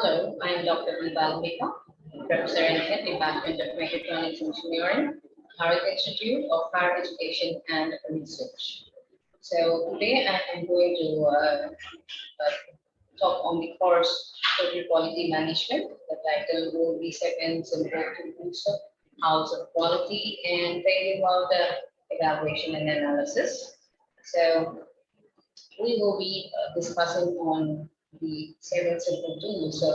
Hello, I am Dr.V.Balambica, Professor and Head Department of Mechatronics Engineering, Harvard Institute of Higher Education and Research. So today I am going to talk on the course Total Quality Management. The title will be Second Simple Tools of House of Quality and talking about the evaluation and analysis. So we will be discussing on the 7 simple tools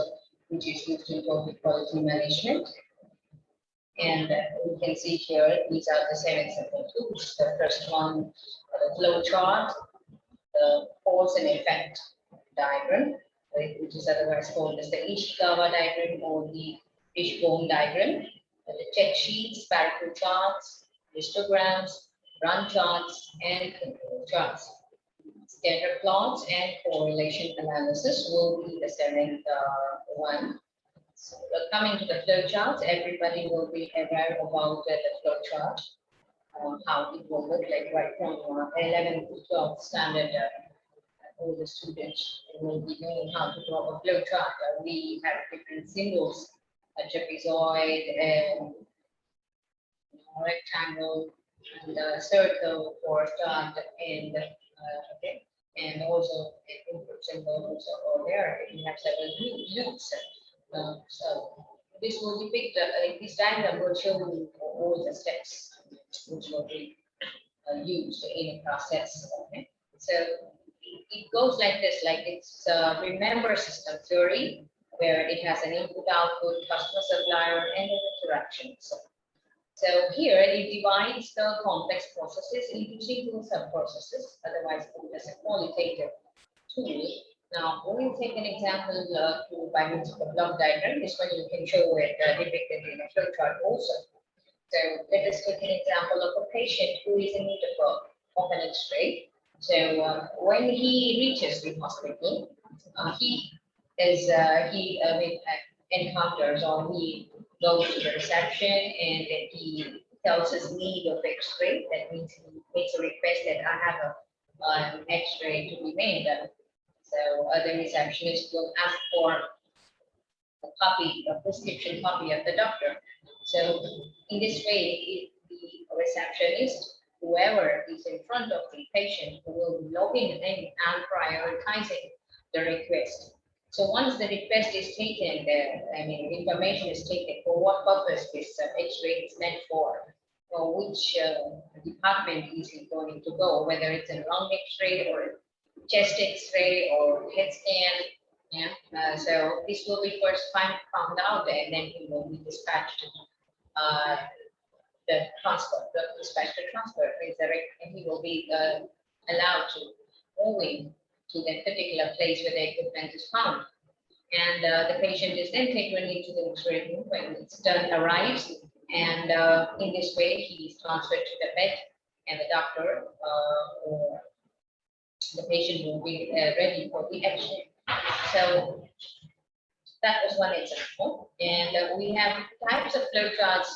which is used in total quality management. And we can see here, these are the 7 simple tools. The first one, the flow chart, the cause and effect diagram, which is otherwise called as the Ishikawa diagram or the fishbone diagram, the check sheets, Pareto charts, histograms, run charts, and control charts. Scatter plots and correlation analysis will be the 7th one. So coming to the flow charts, everybody will be aware about the flow chart, how it will look like right from 11 to 12 standard. All the students will be knowing how to draw a flow chart. We have different symbols, a trapezoid, and rectangle, and a circle for start, and okay. And also input symbols are there. You have several loops. So this will depict this diagram will show you all the steps which will be used in a process. Okay, so it goes like this, like it's remember system theory, where it has an input, output, customer, supplier, and interactions. So here it divides the complex processes into simple sub-processes, otherwise called as a qualitative tool. Now, we will take an example by means of a block diagram. This one you can show it depicted in a flow chart also. So let us take an example of a patient who is in need of an X-ray. So when he reaches the hospital, he encounters, or he goes to the reception and he tells his need of X-ray. That means he makes a request that I have an X-ray to be made. So the receptionist will ask for a prescription copy of the doctor. So in this way, the receptionist, whoever is in front of the patient, will be logging in and prioritizing the request. So once the request is taken, the information is taken for what purpose this X-ray is meant for which department is it going to go, whether it's a lung X-ray or chest X-ray or head scan. Yeah. So this will be first found out, and then he will be dispatched to the dispatch to transfer, and he will be allowed to move in to that particular place where the equipment is found. And the patient is then taken into the X-ray room when it's done, arrives, and in this way he is transferred to the bed, and the doctor or the patient will be ready for the X-ray. So that was one example. And we have types of flow charts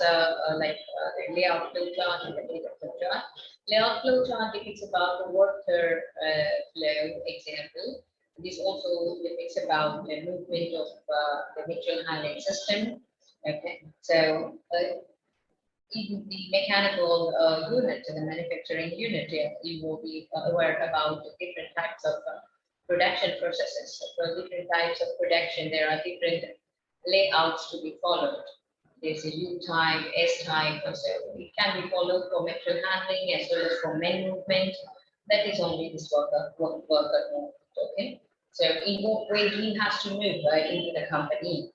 like the layout flow chart and the data flow chart. Layout flow chart depicts about the water flow example. This also depicts about the movement of the material handling system. Okay, so in the mechanical unit, the manufacturing unit, you will be aware about the different types of production processes. For different types of production, there are different layouts to be followed. There's a U type, S type, so it can be followed for material handling as well as for men movement. That is only this worker mode. Okay. So in what way he has to move into the company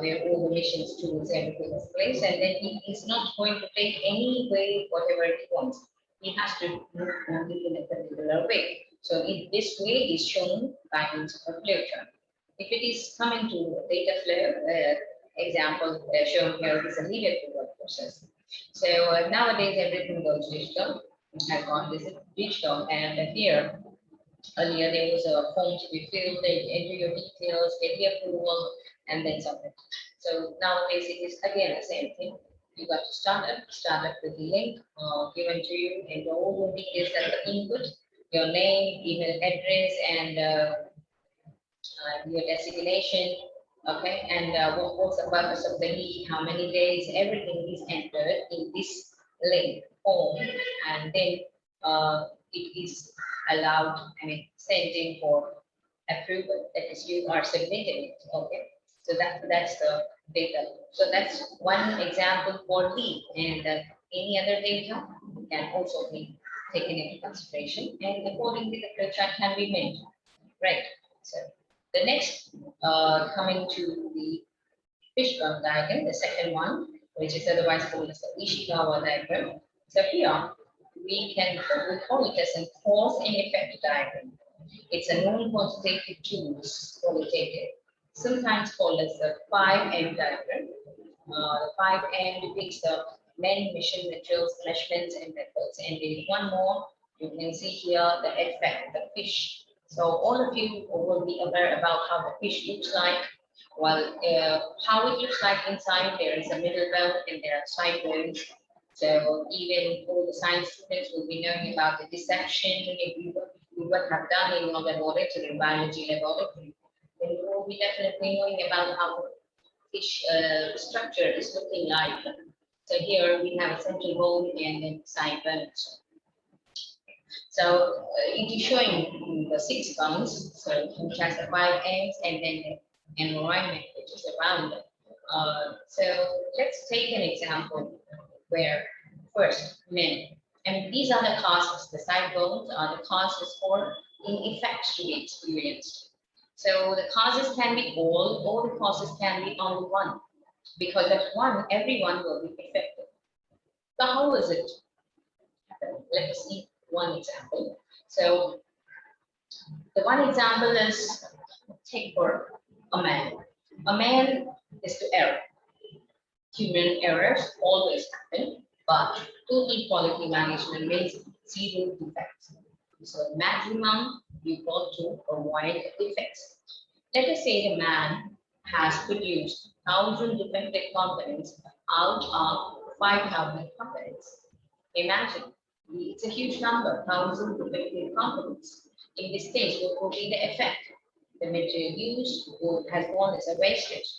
where all the missions, tools, everything is placed, and then he is not going to take any way whatever he wants. He has to move only in a particular way. So this way is shown by means of a flow chart. If it is coming to data flow, example shown here is a media to process. So nowadays everything goes digital. Has gone digital, and here earlier there was a form to be filled, enter your details, get the approval, and then submit. So nowadays it is again the same thing. You got to start up with the link given to you, and all the details that the input, your name, email address, and your designation, Okay, and what was the purpose of the leave, how many days, everything is entered in this link form, and then it is allowed, I mean, sent in for approval. That is, you are submitting it. Okay, so that's the data. So that's one example for leave, and any other data can also be taken into consideration, and accordingly the flow chart can be made. Right. So the next, coming to the Fishbone diagram, the second one, which is otherwise called as the Ishikawa diagram. So here we call it as a cause and effect diagram. It's a non-quantitative tools qualitative, sometimes called as the 5M diagram. The 5M depicts the men, mission, materials, measurements, and methods. And there is one more. You can see here the effect, the fish. So all of you will be aware about how the fish looks like. Well, how it looks like inside, there is a middle bone and there are side bones. So even all the science students will be knowing about the dissection. If you would have done in your laboratory, biology laboratory, then you will be definitely knowing about how fish structure is looking like. So here we have a central bone and then side bones. So it is showing the 6 bones, so which has the 5 ends and then the environment which is around it. So let's take an example where first men, and these are the causes, the side bones are the causes for effects to be experienced. So the causes can be all the causes can be only one, because at one, everyone will be affected. So how is it? Let us see one example. So the one example is, take for a man. A man is to err. Human errors always happen, but total quality management means zero defects. So maximum you got to avoid defects. Let us say the man has produced 1,000 defective components out of 5,000 components. Imagine, it's a huge number, 1,000 defective components. In this case, what will be the effect? The material used has gone as a wastage.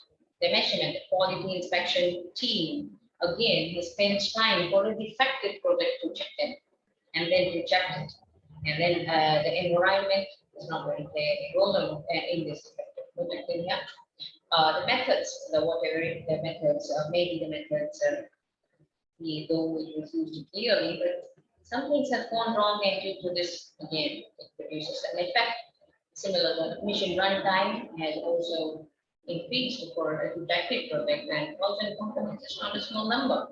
The measurement, the quality inspection team, again, he spends time for a defective product to check it and then reject it. And then the environment is not going to play a role in this defective product. The methods, the whatever the methods, maybe the methods, though it was used clearly, but some things have gone wrong, and due to this, again, it produces an effect. Similar, the mission runtime has also increased for a detective project, and 1,000 components is not a small number.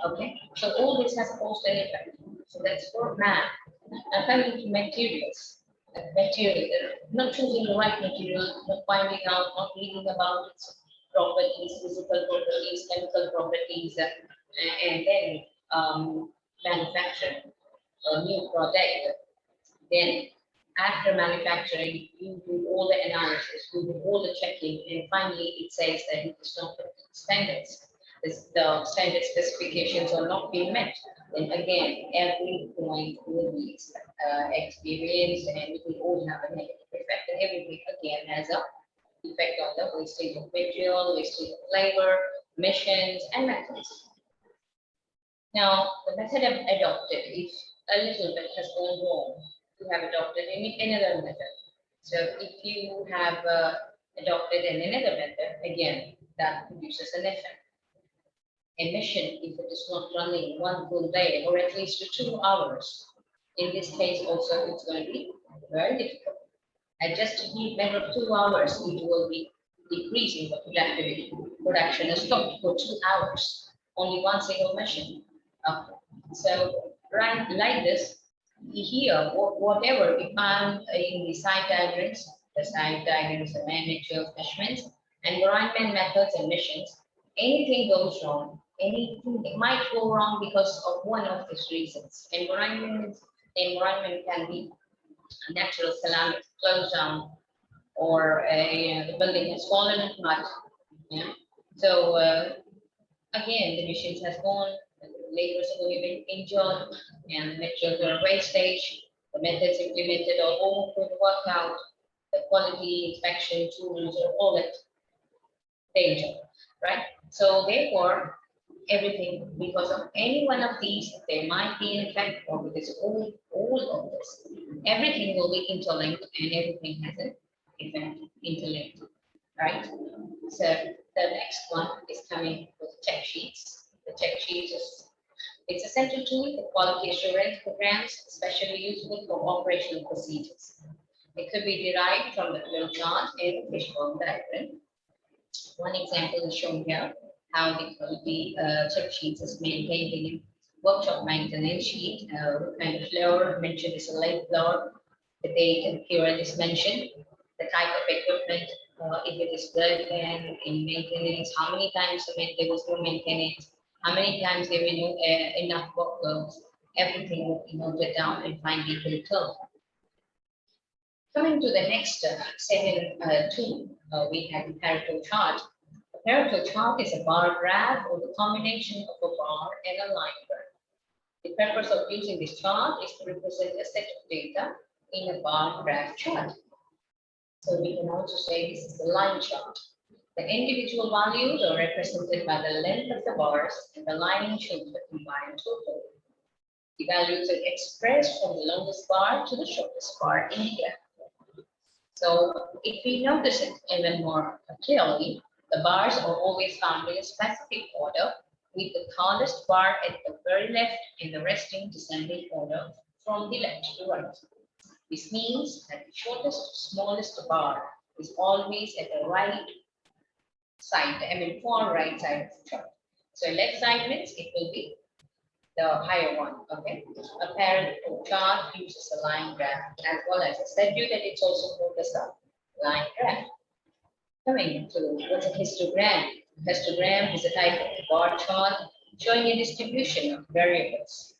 Okay, so all this has caused an effect. So that's for man. Now coming to materials. Material, not choosing the right material, not finding out, not reading about its properties, physical properties, chemical properties, and then manufacture a new product. Then after manufacturing, you do all the analysis, you do all the checking, and finally it says that it is not the standards. The standard specifications are not being met. Then again, every point will be experienced, and it will all have a negative effect, and everything again has a effect on the wastage of material, wastage of labor, emissions, and methods. Now, the method adopted, if a little bit has gone wrong, you have adopted another method. So if you have adopted another method, again, that produces an effect. Emission, if it is not running one full day or at least 2 hours, in this case also it's going to be very difficult. At just a matter of 2 hours, it will be decreasing the productivity. Production is stopped for 2 hours, only one single machine. So right like this, here, whatever we find in the site diagrams, the managerial measurements, environment methods and missions, anything goes wrong, anything it might go wrong because of one of these reasons. Environment can be a natural calamity, closed down, or the building has fallen apart. Yeah. So again, the machines has gone, the laborers have been injured, and the materials are wastage. The methods implemented are all going to work out. The quality inspection tools are all it. danger, right? So therefore, everything, because of any one of these, there might be an effect, or because of all of this, everything will be interlinked and everything has an effect interlinked, right? So the next one is coming with check sheets. The check sheets is it's a central tool for quality assurance programs, especially useful for operational procedures. It could be derived from the flow chart and the fishbone diagram. One example is shown here, how the quality check sheets is maintained in a workshop maintenance sheet. What kind of floor mentioned is a light floor. The date and period is mentioned. The type of equipment, if it is broken in maintenance, how many times there was no maintenance, how many times there were no enough workloads. Everything will be noted down and finally filtered. Coming to the next second tool, we have the Pareto Chart. A Pareto Chart is a bar graph or the combination of a bar and a line graph. The purpose of using this chart is to represent a set of data in a bar graph chart. So we can also say this is the line chart. The individual values are represented by the length of the bars, and the line shows the combined total. The values are expressed from the longest bar to the shortest bar in the graph. So if we notice it even more clearly, the bars are always found in a specific order, with the tallest bar at the very left and the rest in descending order from the left to right. This means that the shortest, smallest bar is always at the right side, far right side of the chart. So left side means it will be the higher one, okay? A Pareto chart uses a line graph, as well as I said you that it's also focused on line graph. Coming to what's a histogram? Histogram is a type of bar chart showing a distribution of variables.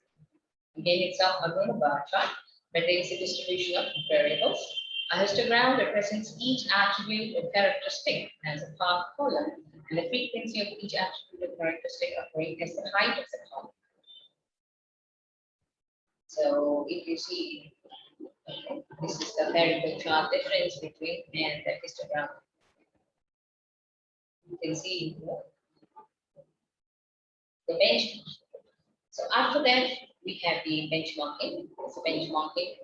Again, it's not a bar chart, but there is a distribution of variables. A histogram represents each attribute or characteristic as a part column, and the frequency of each attribute or characteristic occurring as the height of the column. So if you see, okay, this is the Pareto chart difference between and the histogram. You can see here the benchmark. So after that, we have the benchmarking. It's a benchmarking,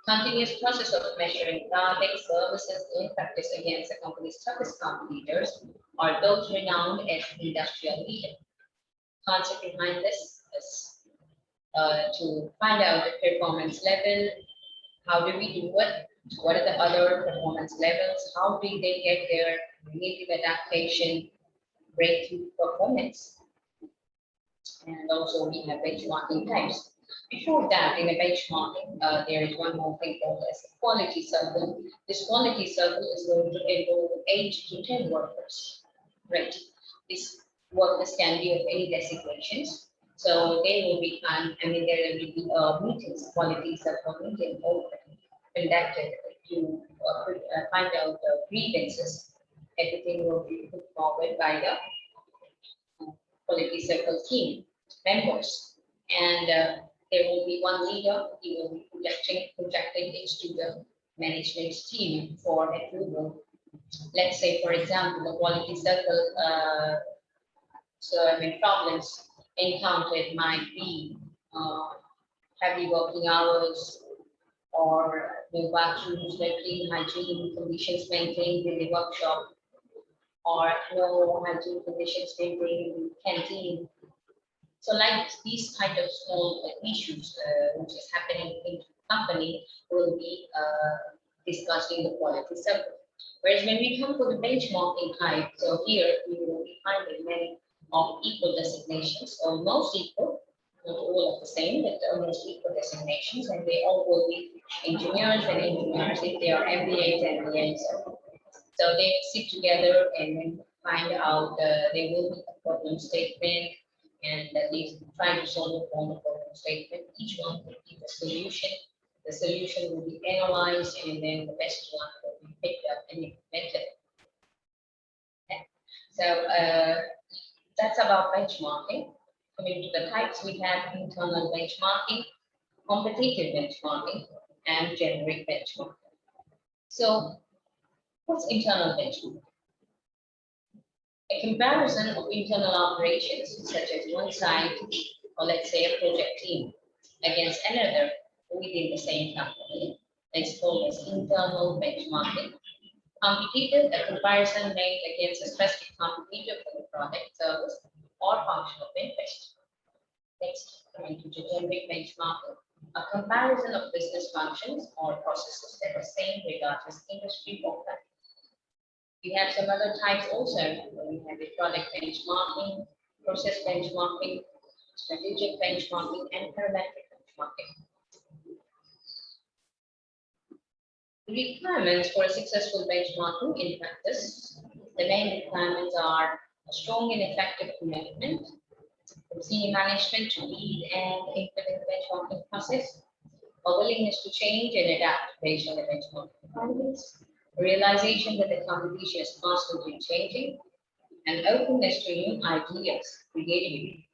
continuous process of measuring products, services, and practice against the company's toughest competitors or those renowned as industrial leaders. Concept behind this is to find out the performance level. How do we do it? What are the other performance levels? How did they get there? Native adaptation, breakthrough performance. And also we have benchmarking types. Before that, in a benchmarking, there is one more thing called as a quality circle. This quality circle is going to involve 8 to 10 workers, right? These workers can be of any designations. So they will be, there will be meetings, quality circle meeting conducted to find out the grievances. Everything will be put forward by the quality circle team members. And there will be one leader, he will be projecting it to the management team for approval. Let's say, for example, the quality circle problems encountered might be heavy working hours, or no bathrooms, no clean hygiene conditions maintained in the workshop, or no hygiene conditions maintained in the canteen. So like these kind of small issues which is happening in the company will be discussed in the quality circle. Whereas when we come to the benchmarking type, so here we will be finding many of equal designations, almost equal, not all of the same, but almost equal designations, and they all will be engineers and engineers if they are MBAs and MBAs. So they sit together and then find out there will be a problem statement, and they try to solve the problem statement. Each one will give a solution. The solution will be analyzed, and then the best one will be picked up and implemented. Okay. So that's about benchmarking. Coming to the types, we have internal benchmarking, competitive benchmarking, and generic benchmarking. So what's internal benchmarking? A comparison of internal operations, such as one site, or let's say a project team, against another within the same company, is called as internal benchmarking. Competitive, a comparison made against a specific competitor for the product, service, or function of interest. Next, coming to generic benchmarking, a comparison of business functions or processes that are same regardless industry or country. We have some other types also. We have the product benchmarking, process benchmarking, strategic benchmarking, and parametric benchmarking. The requirements for a successful benchmarking in practice, the main requirements are a strong and effective commitment from senior management to lead and implement the benchmarking process, a willingness to change and adapt based on the benchmarking findings, a realization that the competition is constantly changing, an openness to new ideas, creativity,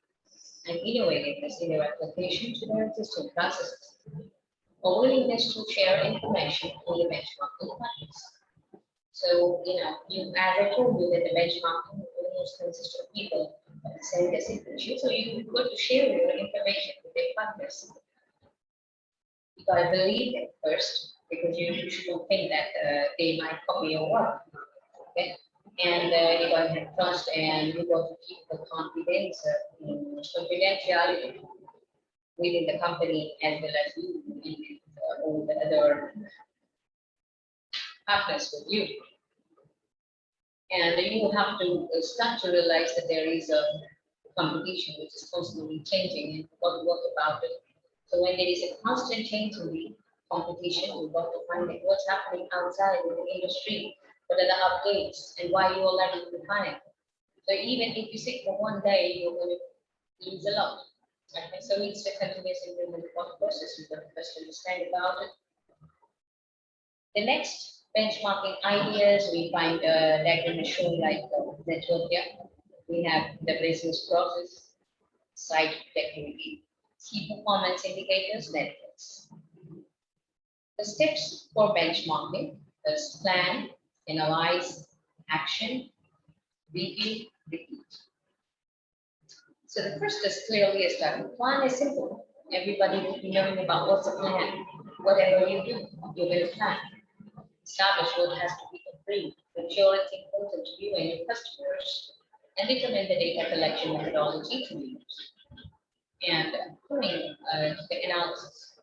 and innovativeness in their application to their existing processes, a willingness to share information on the benchmarking findings. So, as I told you that the benchmarking almost consists of people of the same designation, so you've got to share your information with their partners. You gotta believe it first, because you shouldn't think that they might copy your work. Okay? And you gotta have trust, and you got to keep the confidence, confidentiality within the company as well as you and all the other partners with you. And you have to start to realize that there is a competition which is constantly changing, and you've got to work about it. So when there is a constant change in the competition, you've got to find out what's happening outside in the industry, what are the updates, and why you are lagging behind. So even if you sit for one day, you're going to lose a lot. Okay, so it's a continuous improvement process. You've got to first understand about it. The next benchmarking ideas, we find diagram is shown like network here. We have the business process, site activity, key performance indicators, networks. The steps for benchmarking is plan, analyze, action, review, repeat. So the first is clearly established. Plan is simple. Everybody will be knowing about what's the plan. Whatever you do, you're going to plan. Establish what has to be agreed, ensure it's important to you and your customers, and determine the data collection methodology to use. And doing the analysis.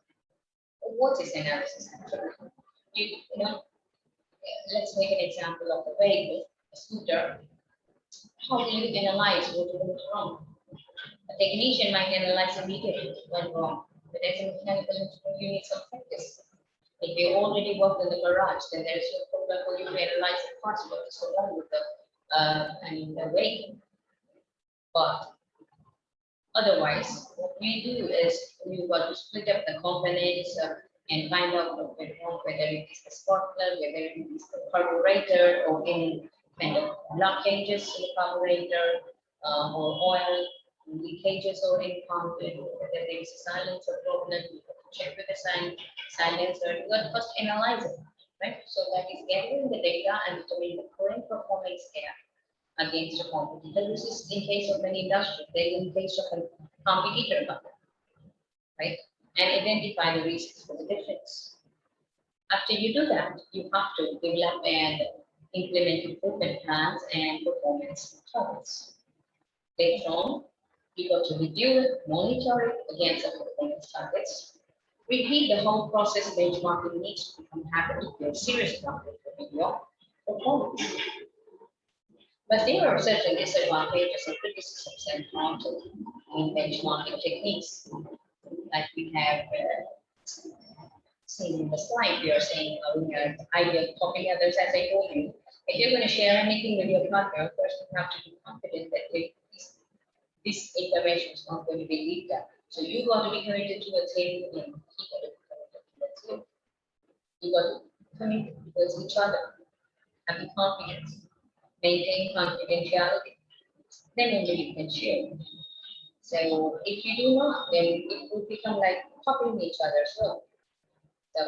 What is analysis actually? Let's make an example of a vehicle, a scooter. How do you analyze what went wrong? A technician might analyze immediately what went wrong, but as a mechanical engineer, you need some practice. If you already work in the garage, then there's no problem for you to analyze the parts what is wrong with the vehicle. But otherwise, what we do is we've got to split up the components and find out what went wrong, whether it is the spark plug, whether it is the carburetor, or any kind of blockages in the carburetor, or oil leakages or encountered, whether there is a silencer problem, you have to check with the silencer. You got to first analyze it, right? So that is gathering the data and determining the current performance gap against a competitor. This is in case of an industry, then in case of a competitor, right? And identify the reasons for the difference. After you do that, you have to develop and implement improvement plans and performance targets. Later on, you got to review it, monitor it against the performance targets. Repeat the whole process. Benchmarking needs to become habit if you're serious about it in your performance. But there are certain disadvantages and criticisms encountered in benchmarking techniques. Like we have seen in the slide, we are saying ideal copying others, as I told you. If you're going to share anything with your partner, first you have to be confident that this information is not going to be leaked out. So you got to be committed to the same thing. He got to be committed to that too. You got to commit towards each other, have the confidence, maintain confidentiality. Then only you can share. So if you do not, then it will become like copying each other's work. So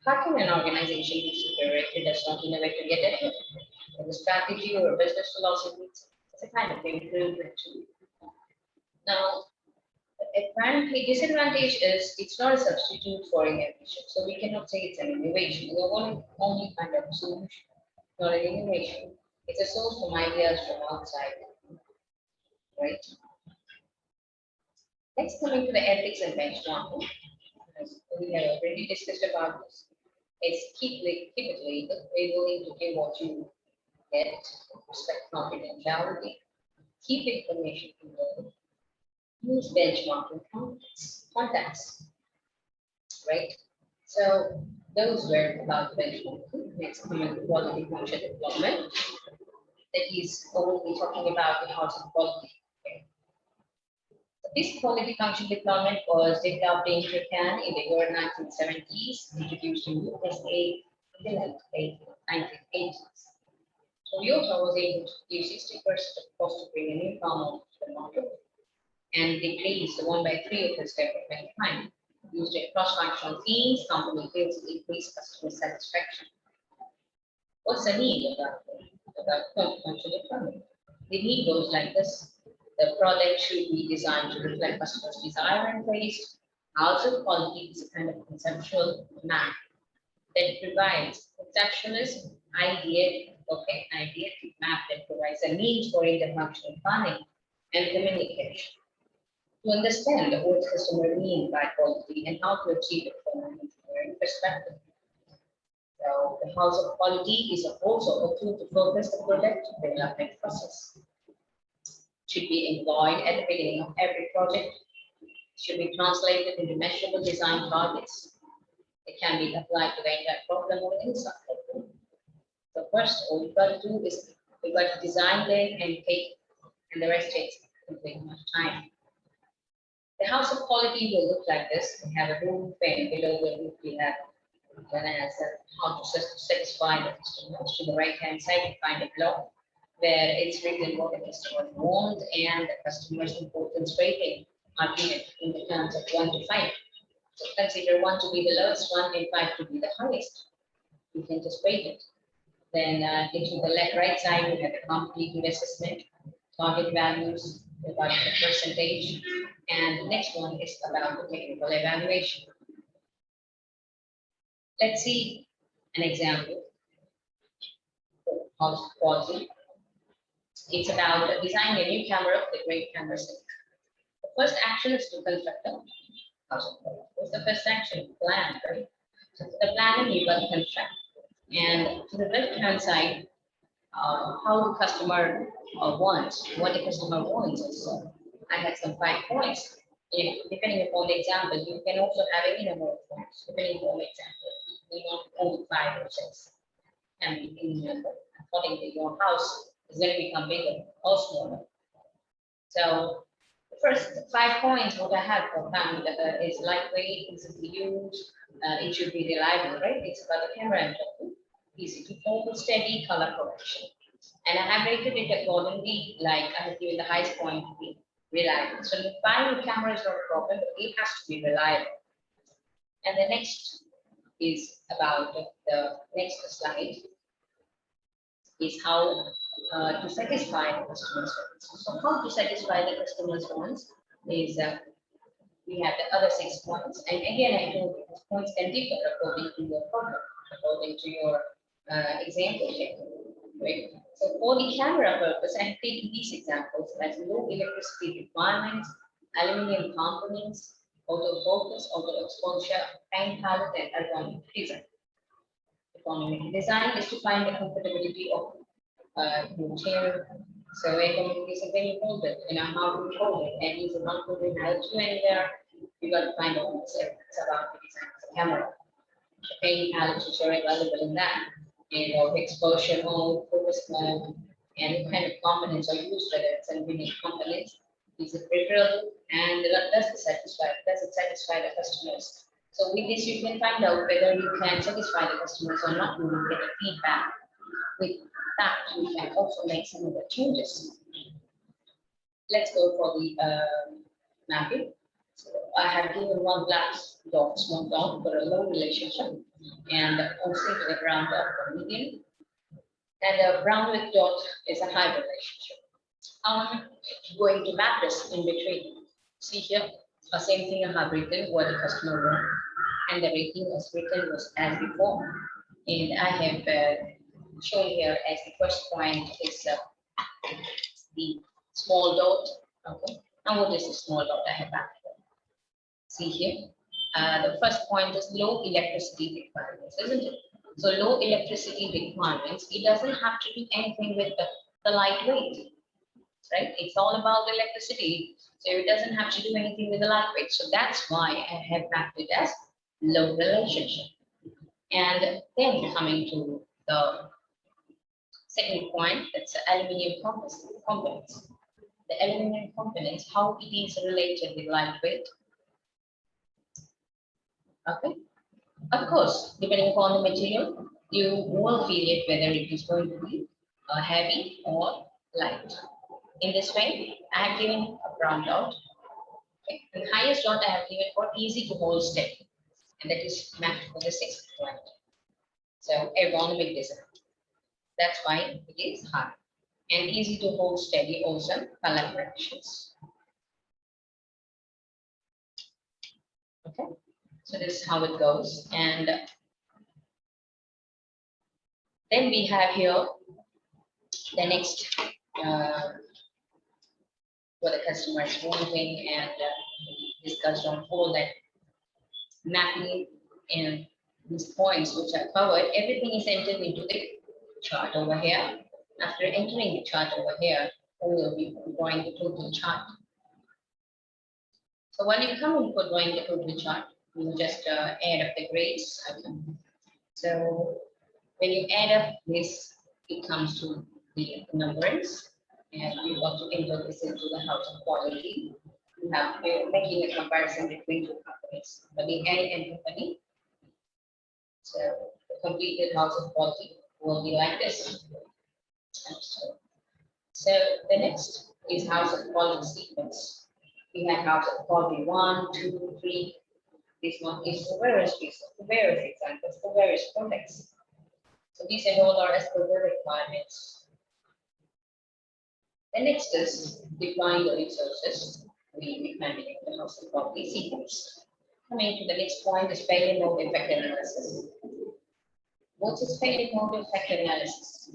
how can an organization be superior if it does not innovate to get ahead? With a strategy or a business philosophy, It's a kind of improvement too. Now, apparently disadvantage is it's not a substitute for innovation. So we cannot say it's an innovation. We're only kind of solution, not an innovation. It's a source from ideas from outside, right? Next, coming to the ethics and benchmarking. As we have already discussed about this. It's keep it legal, be willing to give what you get, respect confidentiality, keep information controlled, use benchmarking contacts, right? So those were about benchmarking. Next, coming to quality function development. That is, we'll be talking about the House of Quality. Okay. So this quality function deployment was developed in Japan in the year 1970s, introduced in USA in the late 1980s. Toyota was able to give 60% of cost to bring a new car model to the market and decrease the 1/3 of its development time. Used in cross-functional teams, company fails to increase customer satisfaction. What's the need about functional deployment? The need goes like this. The product should be designed to reflect customers' desire and taste. House of Quality is a kind of conceptual map that provides conceptualist idea map that provides a means for interfunctional planning and communication to understand what customer mean by quality and how to achieve it from an engineering perspective. So the House of Quality is also a tool to focus the product development process. Should be employed at the beginning of every project, should be translated into measurable design targets. It can be applied to the entire problem or any subproblem. So first, all you've got to do is we've got to design them and take, and the rest takes completely much time. The House of Quality will look like this. We have a roof, and below the roof we have how to satisfy the customers. To the right-hand side, you find a block where it's written what the customer wants and the customer's importance rating are given in the terms of 1 to 5. So consider 1 to be the lowest one and 5 to be the highest. You can just rate it. Then into the right side, we have the complete assessment, target values, about the percentage, and the next one is about the technical evaluation. Let's see an example of quality. It's about designing a new camera with a great camera sync. The first action is to construct a house of quality. What's the first action? Plan, right? So the planning you got to construct. And to the left-hand side, how the customer wants, what the customer wants is, I had some 5 points. Depending upon the example, you can also have any number of points, depending upon the example. You want only 5 or 6. And according to your house, is going to become bigger or smaller. So the first 5 points, what I have found is lightweight, easy to use, it should be reliable, right? It's about the camera and easy to hold, steady, color correction. And I have rated it accordingly, like I have given the highest point to be reliable. So buying a camera is not a problem, but it has to be reliable. And the next is about the next slide is how to satisfy the customer's wants. So how to satisfy the customer's wants is we have the other 6 points. And again, I told you these points can differ according to your product, according to your example here. Right? So for the camera purpose, I'm taking these examples as low electricity requirements, aluminum components, autofocus, auto exposure, time palette, and ergonomic design. Ergonomic design is to find the comfortability of your chair. So ergonomic is when you hold it, how to hold it, and use a non-moving helps you anywhere. You got to find out what's about the design of the camera. The paint palettes which are available in that. And exposure mode, focus mode, and what kind of components are used, whether it's unique components, is it peripheral, and does it satisfy the customers? So with this, you can find out whether you can satisfy the customers or not. You will get a feedback. With that, you can also make some of the changes. Let's go for the mapping. So I have given one black dot, small dot for a low relationship, and also to the brown dot for medium. And the brown with dot is a high relationship. I'm going to map this in between. See here, the same thing I have written what the customer wants, and the rating was written was as before. And I have shown here as the first point is the small dot. Okay, and what is the small dot I have back here? See here, the first point is low electricity requirements, isn't it? So low electricity requirements, it doesn't have to do anything with the lightweight, right? It's all about electricity. So it doesn't have to do anything with the lightweight. So that's why I have mapped it as low relationship. And then coming to the second point, that's the aluminum components. The aluminum components, how it is related with lightweight. Okay. Of course, depending upon the material, you will feel it whether it is going to be heavy or light. In this way, I have given a brown dot. Okay. And the highest dot I have given for easy to hold steady, and that is mapped for the sixth point. So ergonomic design. That's why it is high and easy to hold steady. Also, color corrections. Okay. So this is how it goes, and then we have here the next what the customer is wanting, and discussed on all that mapping and these points which are covered. Everything is entered into the chart over here. After entering the chart over here, we will be drawing the total chart. So when you come in for drawing the total chart, you just add up the grades. So when you add up this, it comes to the numbers, and we want to enter this into the house of quality. Now we're making a comparison between two companies, the BIHER and company. So the completed house of quality will be like this. So the next is house of quality sequence. We have house of quality 1, 2, 3. This one is for various reasons, for various examples, for various contexts. So these are all are as per the requirements. The next is deploying the resources. We handling the house of quality sequence. Coming to the next point is failure mode effect analysis. What is failure mode effect analysis?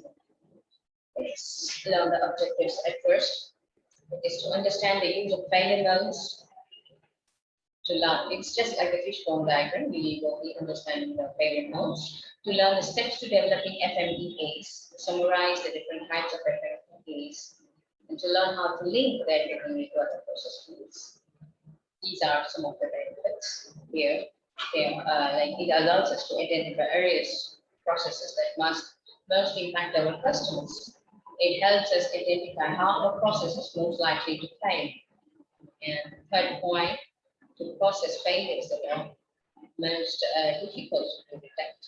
Let's learn the objectives at first. It is to understand the use of failure modes. To learn, it's just like a fishbone diagram. We will be understanding the failure modes. To learn the steps to developing FMEAs, to summarize the different types of FMEAs, and to learn how to link the FMEA to other process tools. These are some of the benefits here. Like it allows us to identify areas, processes that must most impact our customers. It helps us identify how a process is most likely to fail. And third point, to process failures that are most difficult to detect.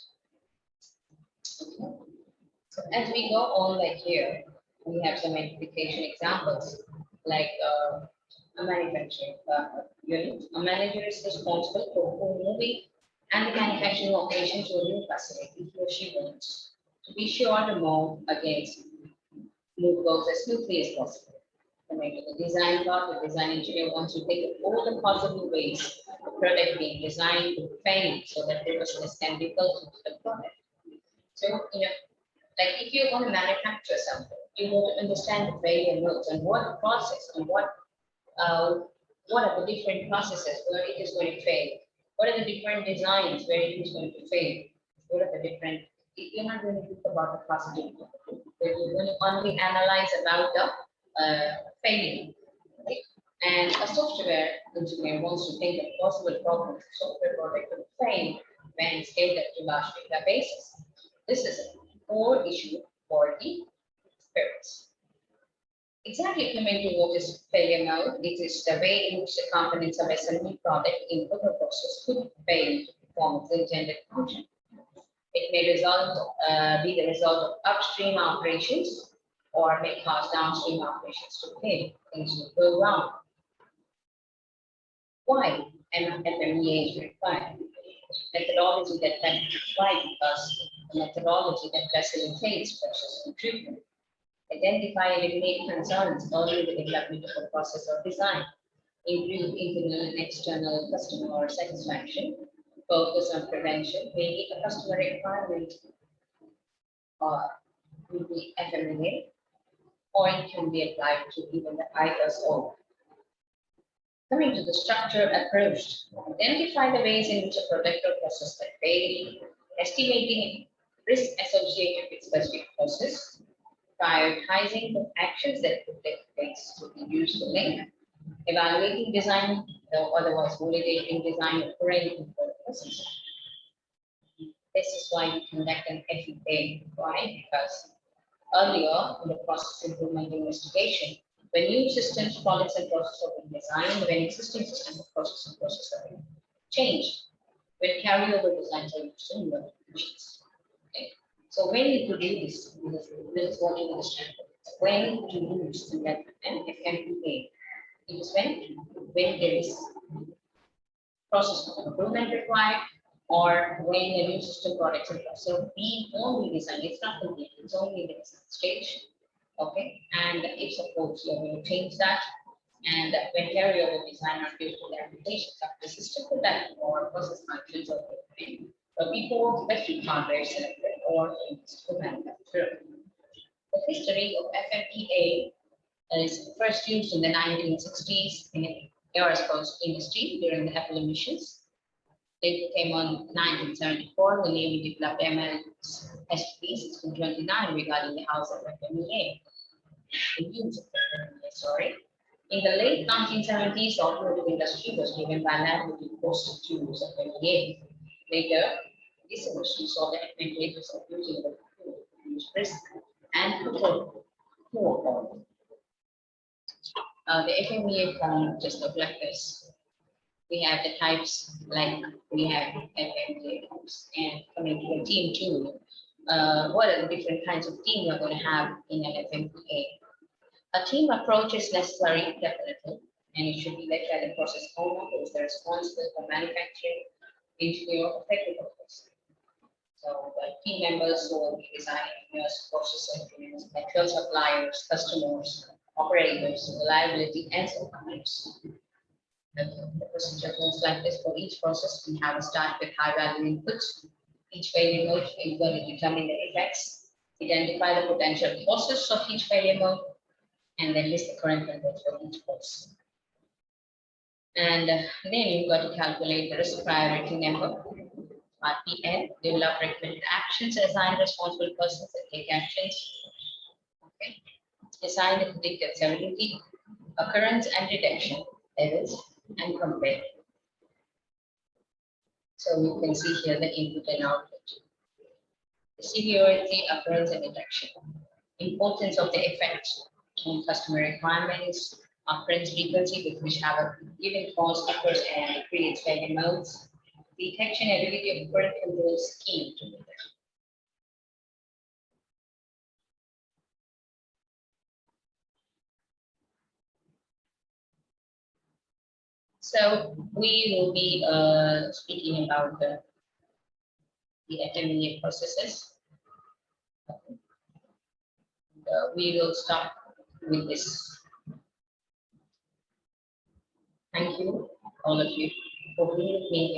Okay. So as we go on, like here, we have some identification examples, like a manufacturing unit. A manager is responsible for moving and the manufacturing operation to a new facility he or she wants to be sure to move goals as smoothly as possible. Coming to the design part, the design engineer wants to think of all the possible ways the product being designed to fail so that robustness can be built into the product. So, like if you want to manufacture something, you want to understand the failure modes and what process and what are the different processes where it is going to fail. What are the different designs where it is going to fail? What are the different? You're not going to think about the positive. You're going to only analyze about the failure. Right? And a software engineer wants to think of possible problems the software project will fail when scaled up to large databases. This is a core issue for the experts. Exactly coming to what is failure mode, it is the way in which the components of assembly product input or process could fail to perform its intended function. It may be the result of upstream operations or may cause downstream operations to fail. Things will go wrong. Why FMEA is required? Methodology that can be applied because the methodology that facilitates process improvement. Identify and eliminate concerns early in the development of a process or design. Improve internal and external customer satisfaction. Focus on prevention. Make it a customer requirement with the FMEA, or it can be applied to even the ISO. Coming to the structure approach, identify the ways in which a product or process can fail, estimating risk associated with specific process, prioritizing the actions that could take place to reduce the link, evaluating design, or otherwise validating design of current control process. This is why we conduct an FMEA. Why? Because earlier in the process improvement investigation, when new systems, products, and processes are being designed, when existing systems, processes, and processes are being changed, when carryover designs are used in your applications. Okay. So when you could do this is what you understand. When to use and that and FMEA. It is when there is process of improvement required, or when a new system products and so we only design, it's not complete, it's only the design stage. Okay, and if suppose you're going to change that, and when carryover design are used to the applications of the system product or process functions of the before specific hardware selected or to manufacturer. The history of FMEA is first used in the 1960s in the aerospace industry during the Apollo missions. It came on 1974 when Navy developed SP-1629 regarding the house of FMEA. The use of FMEA, sorry. In the late 1970s, the automotive industry was driven by laboratory process to use of FMEA. Later, this industry saw the advantages of using the use risk and control. The FMEA form just look like this. We have the types like we have FMEA types, and coming to the team too. What are the different kinds of team you're going to have in an FMEA? A team approach is necessary, definitely, and it should be led by the process owner who is the responsible for manufacturing, engineer, or technical person. So the team members who will be designing engineers, process engineers, material suppliers, customers, operators, reliability, and suppliers. The procedure goes like this. For each process, we have a start with high value inputs. Each failure mode is going to determine the effects, identify the potential causes of each failure mode, and then list the current controls for each cause. And then you've got to calculate the risk priority number. RPN, develop recommended actions, assign responsible persons that take actions. Okay. Assign the predicted severity, occurrence and detection levels, and compare. So you can see here the input and output. The severity, occurrence, and detection. Importance of the effects on customer requirements, occurrence frequency with which have a given cause occurs and creates failure modes. Detection ability of current control scheme to detect. So we will be speaking about the FMEA processes. We will start with this. Thank you, all of you, for being with me here.